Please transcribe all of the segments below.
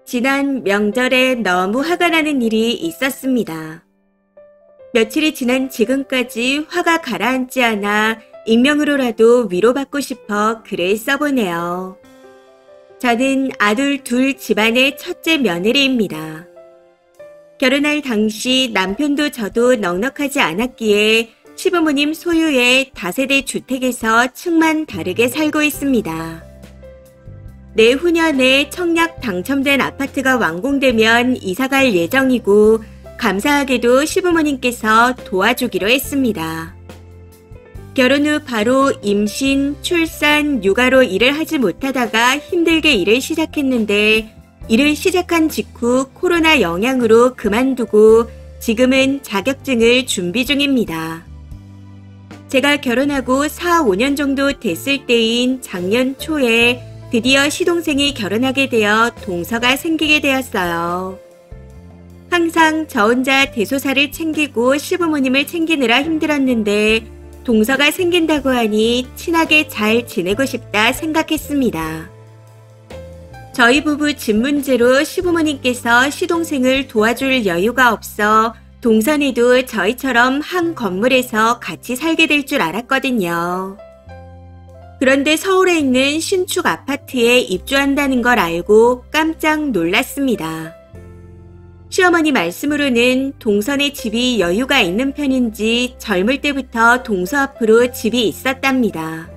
지난 명절에 너무 화가 나는 일이 있었습니다. 며칠이 지난 지금까지 화가 가라앉지 않아 익명으로라도 위로받고 싶어 글을 써보네요. 저는 아들 둘 집안의 첫째 며느리입니다. 결혼할 당시 남편도 저도 넉넉하지 않았기에 시부모님 소유의 다세대 주택에서 층만 다르게 살고 있습니다. 내후년에 청약 당첨된 아파트가 완공되면 이사갈 예정이고 감사하게도 시부모님께서 도와주기로 했습니다. 결혼 후 바로 임신, 출산, 육아로 일을 하지 못하다가 힘들게 일을 시작했는데 일을 시작한 직후 코로나 영향으로 그만두고 지금은 자격증을 준비 중입니다. 제가 결혼하고 4, 5년 정도 됐을 때인 작년 초에 드디어 시동생이 결혼하게 되어 동서가 생기게 되었어요. 항상 저 혼자 대소사를 챙기고 시부모님을 챙기느라 힘들었는데 동서가 생긴다고 하니 친하게 잘 지내고 싶다 생각했습니다. 저희 부부 집 문제로 시부모님께서 시동생을 도와줄 여유가 없어 동선에도 저희처럼 한 건물에서 같이 살게 될 줄 알았거든요. 그런데 서울에 있는 신축 아파트에 입주한다는 걸 알고 깜짝 놀랐습니다. 시어머니 말씀으로는 동선의 집이 여유가 있는 편인지 젊을 때부터 동서 앞으로 집이 있었답니다.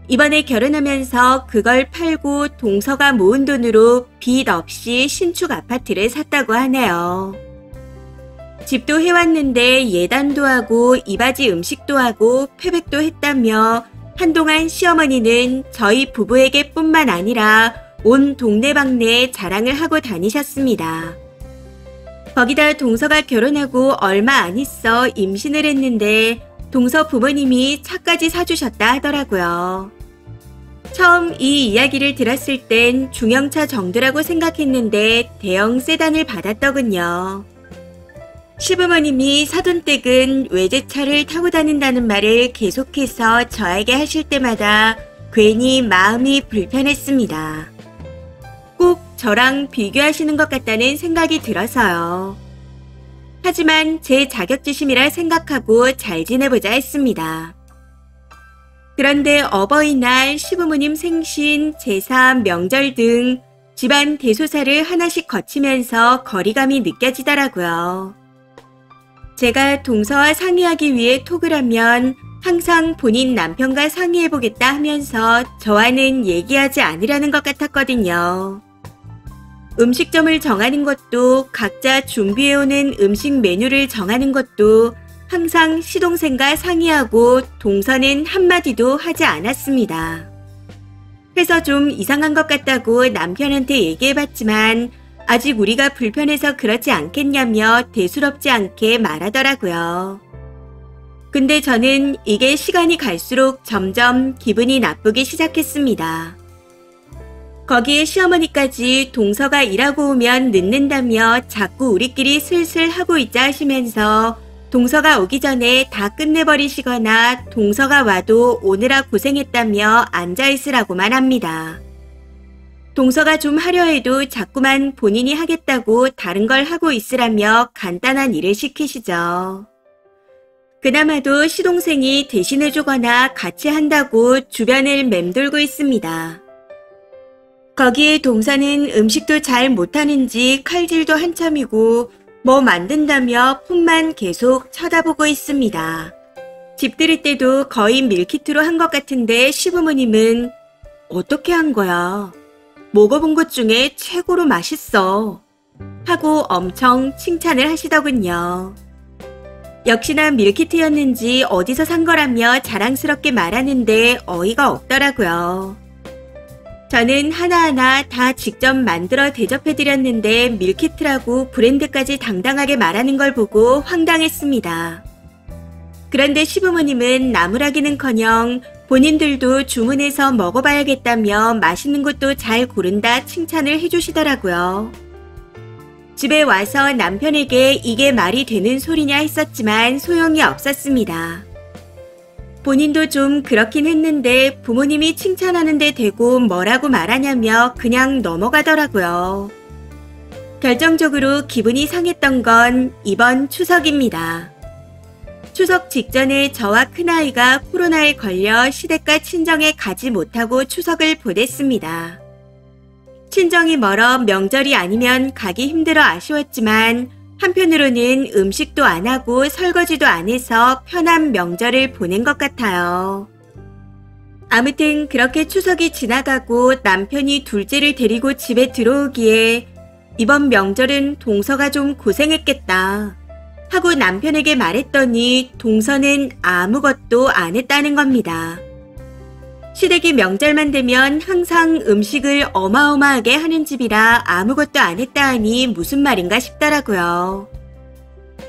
이번에 결혼하면서 그걸 팔고 동서가 모은 돈으로 빚 없이 신축 아파트를 샀다고 하네요. 집도 해왔는데 예단도 하고 이바지 음식도 하고 패백도 했다며 한동안 시어머니는 저희 부부에게 뿐만 아니라 온 동네방네에 자랑을 하고 다니셨습니다. 거기다 동서가 결혼하고 얼마 안 있어 임신을 했는데 동서 부모님이 차까지 사주셨다 하더라고요. 처음 이 이야기를 들었을 땐 중형차 정도라고 생각했는데 대형 세단을 받았더군요. 시부모님이 사돈 댁은 외제차를 타고 다닌다는 말을 계속해서 저에게 하실 때마다 괜히 마음이 불편했습니다. 꼭 저랑 비교하시는 것 같다는 생각이 들어서요. 하지만 제 자격지심이라 생각하고 잘 지내보자 했습니다. 그런데 어버이날, 시부모님 생신, 제사, 명절 등 집안 대소사를 하나씩 거치면서 거리감이 느껴지더라고요. 제가 동서와 상의하기 위해 톡을 하면 항상 본인 남편과 상의해보겠다 하면서 저와는 얘기하지 않으려는 것 같았거든요. 음식점을 정하는 것도 각자 준비해오는 음식 메뉴를 정하는 것도 항상 시동생과 상의하고 동서는 한마디도 하지 않았습니다. 해서 좀 이상한 것 같다고 남편한테 얘기해봤지만 아직 우리가 불편해서 그렇지 않겠냐며 대수롭지 않게 말하더라고요. 근데 저는 이게 시간이 갈수록 점점 기분이 나쁘기 시작했습니다. 거기에 시어머니까지 동서가 일하고 오면 늦는다며 자꾸 우리끼리 슬슬 하고 있자 하시면서 동서가 오기 전에 다 끝내버리시거나 동서가 와도 오느라 고생했다며 앉아있으라고만 합니다. 동서가 좀 하려 해도 자꾸만 본인이 하겠다고 다른 걸 하고 있으라며 간단한 일을 시키시죠. 그나마도 시동생이 대신해주거나 같이 한다고 주변을 맴돌고 있습니다. 거기에 동서는 음식도 잘 못하는지 칼질도 한참이고 뭐 만든다며 폰만 계속 쳐다보고 있습니다. 집 들일 때도 거의 밀키트로 한 것 같은데 시부모님은 어떻게 한 거야? 먹어본 것 중에 최고로 맛있어. 하고 엄청 칭찬을 하시더군요. 역시나 밀키트였는지 어디서 산 거라며 자랑스럽게 말하는데 어이가 없더라고요. 저는 하나하나 다 직접 만들어 대접해드렸는데 밀키트라고 브랜드까지 당당하게 말하는 걸 보고 황당했습니다. 그런데 시부모님은 나무라기는커녕 본인들도 주문해서 먹어봐야겠다며 맛있는 것도 잘 고른다 칭찬을 해주시더라고요. 집에 와서 남편에게 이게 말이 되는 소리냐 했었지만 소용이 없었습니다. 본인도 좀 그렇긴 했는데 부모님이 칭찬하는데 대고 뭐라고 말하냐며 그냥 넘어가더라고요. 결정적으로 기분이 상했던 건 이번 추석입니다. 추석 직전에 저와 큰아이가 코로나에 걸려 시댁과 친정에 가지 못하고 추석을 보냈습니다. 친정이 멀어 명절이 아니면 가기 힘들어 아쉬웠지만 한편으로는 음식도 안 하고 설거지도 안 해서 편한 명절을 보낸 것 같아요. 아무튼 그렇게 추석이 지나가고 남편이 둘째를 데리고 집에 들어오기에 이번 명절은 동서가 좀 고생했겠다 하고 남편에게 말했더니 동서는 아무것도 안 했다는 겁니다. 시댁이 명절만 되면 항상 음식을 어마어마하게 하는 집이라 아무것도 안 했다 하니 무슨 말인가 싶더라고요.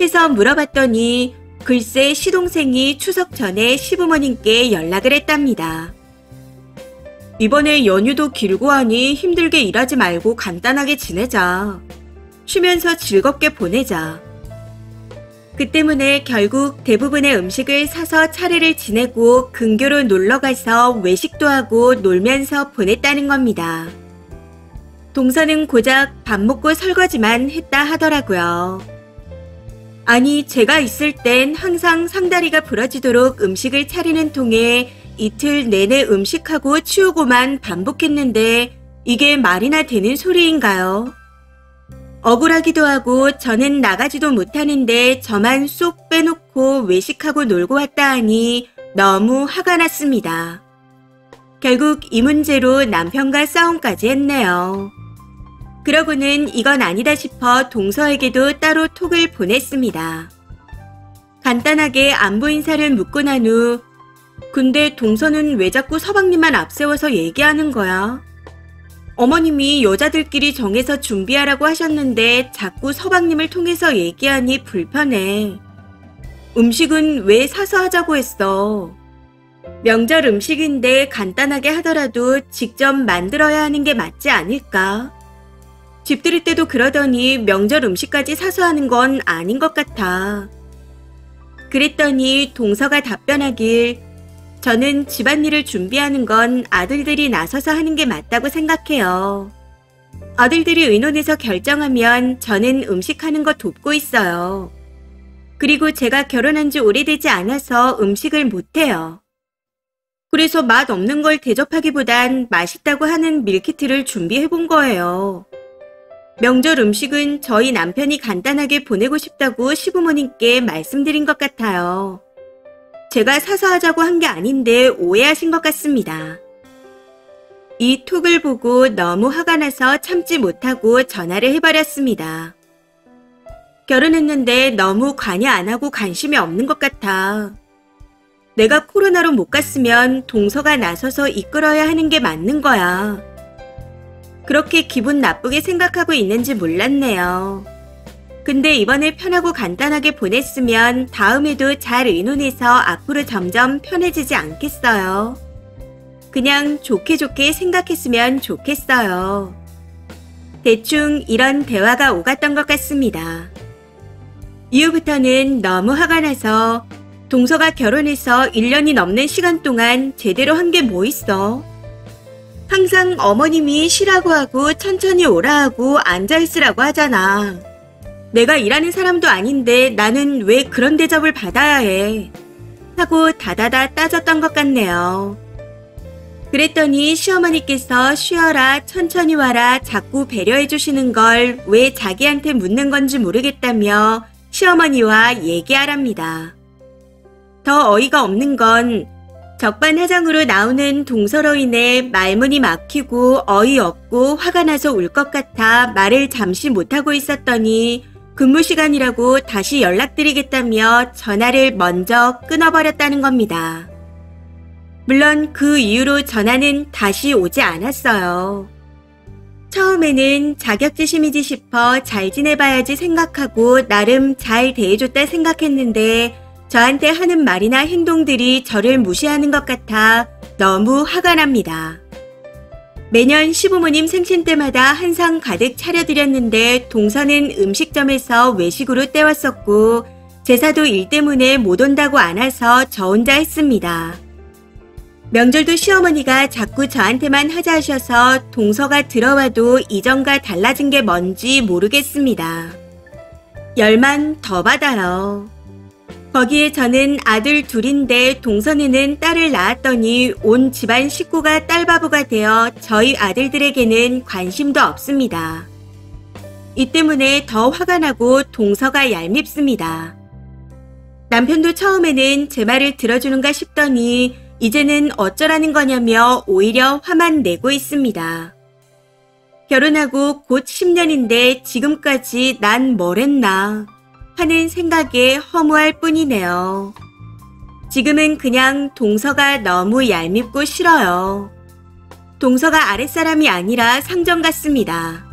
해서 물어봤더니 글쎄 시동생이 추석 전에 시부모님께 연락을 했답니다. 이번에 연휴도 길고 하니 힘들게 일하지 말고 간단하게 지내자. 쉬면서 즐겁게 보내자. 그 때문에 결국 대부분의 음식을 사서 차례를 지내고 근교로 놀러가서 외식도 하고 놀면서 보냈다는 겁니다. 동서는 고작 밥 먹고 설거지만 했다 하더라고요. 아니 제가 있을 땐 항상 상다리가 부러지도록 음식을 차리는 통에 이틀 내내 음식하고 치우고만 반복했는데 이게 말이나 되는 소리인가요? 억울하기도 하고 저는 나가지도 못하는데 저만 쏙 빼놓고 외식하고 놀고 왔다 하니 너무 화가 났습니다. 결국 이 문제로 남편과 싸움까지 했네요. 그러고는 이건 아니다 싶어 동서에게도 따로 톡을 보냈습니다. 간단하게 안부 인사를 묻고 난 후 근데 동서는 왜 자꾸 서방님만 앞세워서 얘기하는 거야? 어머님이 여자들끼리 정해서 준비하라고 하셨는데 자꾸 서방님을 통해서 얘기하니 불편해. 음식은 왜 사서 하자고 했어? 명절 음식인데 간단하게 하더라도 직접 만들어야 하는 게 맞지 않을까? 집들이 때도 그러더니 명절 음식까지 사서 하는 건 아닌 것 같아. 그랬더니 동서가 답변하길 저는 집안일을 준비하는 건 아들들이 나서서 하는 게 맞다고 생각해요. 아들들이 의논해서 결정하면 저는 음식하는 거 돕고 있어요. 그리고 제가 결혼한 지 오래되지 않아서 음식을 못해요. 그래서 맛 없는 걸 대접하기보단 맛있다고 하는 밀키트를 준비해 본 거예요. 명절 음식은 저희 남편이 간단하게 보내고 싶다고 시부모님께 말씀드린 것 같아요. 제가 사서 하자고 한 게 아닌데 오해하신 것 같습니다. 이 톡을 보고 너무 화가 나서 참지 못하고 전화를 해버렸습니다. 결혼했는데 너무 관여 안 하고 관심이 없는 것 같아. 내가 코로나로 못 갔으면 동서가 나서서 이끌어야 하는 게 맞는 거야. 그렇게 기분 나쁘게 생각하고 있는지 몰랐네요. 근데 이번에 편하고 간단하게 보냈으면 다음에도 잘 의논해서 앞으로 점점 편해지지 않겠어요. 그냥 좋게 생각했으면 좋겠어요. 대충 이런 대화가 오갔던 것 같습니다. 이후부터는 너무 화가 나서 동서가 결혼해서 1년이 넘는 시간 동안 제대로 한 게 뭐 있어? 항상 어머님이 쉬라고 하고 천천히 오라 하고 앉아있으라고 하잖아. 내가 일하는 사람도 아닌데 나는 왜 그런 대접을 받아야 해? 하고 다다다 따졌던 것 같네요. 그랬더니 시어머니께서 쉬어라, 천천히 와라 자꾸 배려해 주시는 걸 왜 자기한테 묻는 건지 모르겠다며 시어머니와 얘기하랍니다. 더 어이가 없는 건 적반하장으로 나오는 동서로 인해 말문이 막히고 어이없고 화가 나서 울 것 같아 말을 잠시 못하고 있었더니 근무 시간이라고 다시 연락드리겠다며 전화를 먼저 끊어버렸다는 겁니다. 물론 그 이후로 전화는 다시 오지 않았어요. 처음에는 자격지심이지 싶어 잘 지내봐야지 생각하고 나름 잘 대해줬다 생각했는데 저한테 하는 말이나 행동들이 저를 무시하는 것 같아 너무 화가 납니다. 매년 시부모님 생신 때마다 한상 가득 차려드렸는데 동서는 음식점에서 외식으로 때웠었고 제사도 일 때문에 못 온다고 안 와서 저 혼자 했습니다. 명절도 시어머니가 자꾸 저한테만 하자 하셔서 동서가 들어와도 이전과 달라진 게 뭔지 모르겠습니다. 열만 더 받아요. 거기에 저는 아들 둘인데 동선이는 딸을 낳았더니 온 집안 식구가 딸바보가 되어 저희 아들들에게는 관심도 없습니다. 이 때문에 더 화가 나고 동서가 얄밉습니다. 남편도 처음에는 제 말을 들어주는가 싶더니 이제는 어쩌라는 거냐며 오히려 화만 내고 있습니다. 결혼하고 곧 10년인데 지금까지 난 뭘 했나 하는 생각에 허무할 뿐이네요. 지금은 그냥 동서가 너무 얄밉고 싫어요. 동서가 아랫사람이 아니라 상정 같습니다.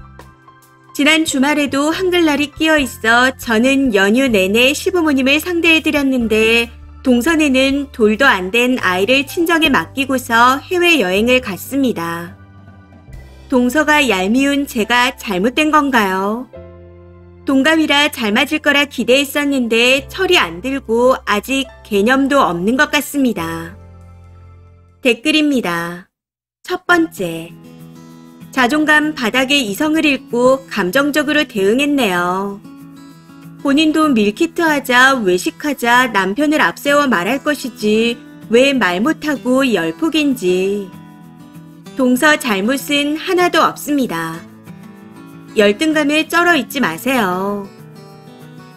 지난 주말에도 한글날이 끼어 있어 저는 연휴 내내 시부모님을 상대해드렸는데 동선에는 돌도 안 된 아이를 친정에 맡기고서 해외여행을 갔습니다. 동서가 얄미운 제가 잘못된 건가요? 동갑이라 잘 맞을 거라 기대했었는데 철이 안 들고 아직 개념도 없는 것 같습니다. 댓글입니다. 첫 번째, 자존감 바닥에 이성을 잃고 감정적으로 대응했네요. 본인도 밀키트하자 외식하자 남편을 앞세워 말할 것이지 왜 말 못하고 열폭인지. 동서 잘못은 하나도 없습니다. 열등감에 쩔어 있지 마세요.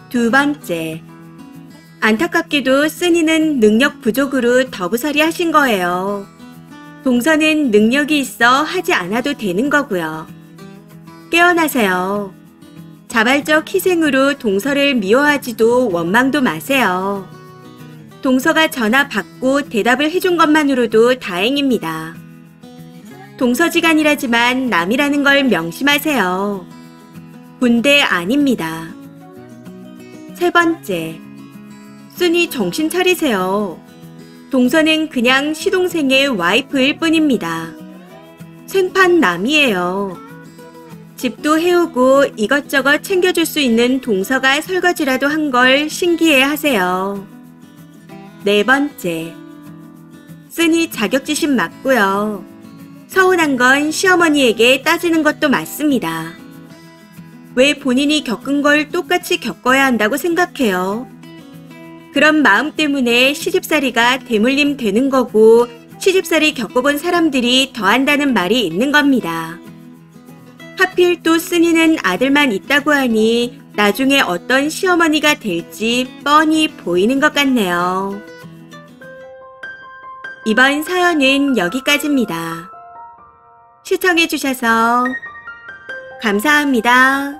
두 번째, 안타깝게도 쓴이는 능력 부족으로 더부살이 하신 거예요. 동서는 능력이 있어 하지 않아도 되는 거고요. 깨어나세요. 자발적 희생으로 동서를 미워하지도 원망도 마세요. 동서가 전화 받고 대답을 해준 것만으로도 다행입니다. 동서지간이라지만 남이라는 걸 명심하세요. 군대 아닙니다. 세 번째, 쓴이 정신 차리세요. 동서는 그냥 시동생의 와이프일 뿐입니다. 생판 남이에요. 집도 해오고 이것저것 챙겨줄 수 있는 동서가 설거지라도 한 걸 신기해 하세요. 네 번째, 쓴이 자격지심 맞고요. 서운한 건 시어머니에게 따지는 것도 맞습니다. 왜 본인이 겪은 걸 똑같이 겪어야 한다고 생각해요? 그런 마음 때문에 시집살이가 대물림 되는 거고 시집살이 겪어본 사람들이 더 한다는 말이 있는 겁니다. 하필 또 쓴이는 아들만 있다고 하니 나중에 어떤 시어머니가 될지 뻔히 보이는 것 같네요. 이번 사연은 여기까지입니다. 시청해주셔서 감사합니다.